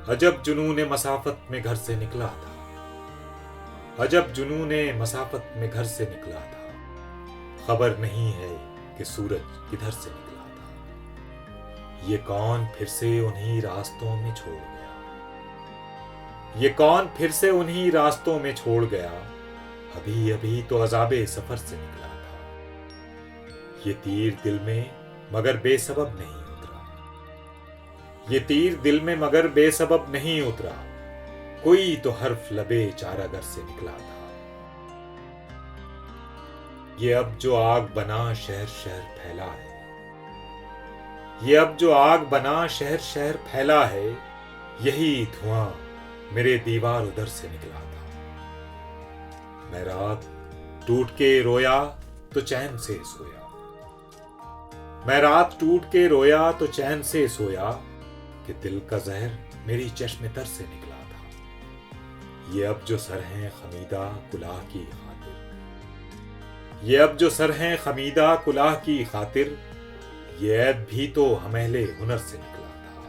عجب جنون مسافت میں گھر سے نکلا تھا، عجب جنون مسافت میں گھر سے نکلا تھا، خبر نہیں ہے کہ سورج کدھر سے نکلا تھا۔ یہ کون پھر سے انہی راستوں میں چھوڑ گیا، یہ کون پھر سے انہی راستوں میں چھوڑ گیا، ابھی ابھی تو عذاب سفر سے نکلا تھا۔ یہ تیر دل میں مگر بے سبب نہیں اترا، یہ تیر دل میں مگر بے سبب نہیں اترا، کوئی تو حرف لبے چارہ گر سے نکلا تھا۔ یہ اب جو آگ بنا شہر شہر پھیلا ہے، یہ اب جو آگ بنا شہر شہر پھیلا ہے، یہی دھواں میرے دیوار ادھر سے نکلا تھا۔ میں رات ٹوٹ کے رویا تو چین سے سویا، میں رات ٹوٹ کے رویا تو چین سے سویا، کہ دل کا زہر میری چشم تر سے نکلا تھا۔ یہ اب جو سر ہیں خمیدہ کلاه کی خاطر، یہ اب جو سر ہیں خمیدہ کلاه کی خاطر، یہ عیب بھی تو ہم اہل ہنر سے نکلا تھا۔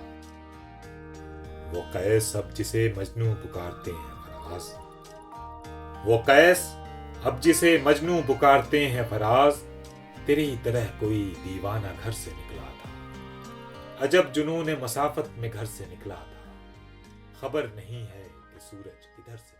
وہ قیس اب جسے مجنوں پکارتے ہیں فراز، وہ قیس اب جسے مجنوں پکارتے ہیں فراز، تیری طرح کوئی دیوانہ گھر سے نکلا تھا۔ عجب جنون مسافت میں گھر سے نکلا تھا، خبر نہیں ہے کہ سورج کدھر سے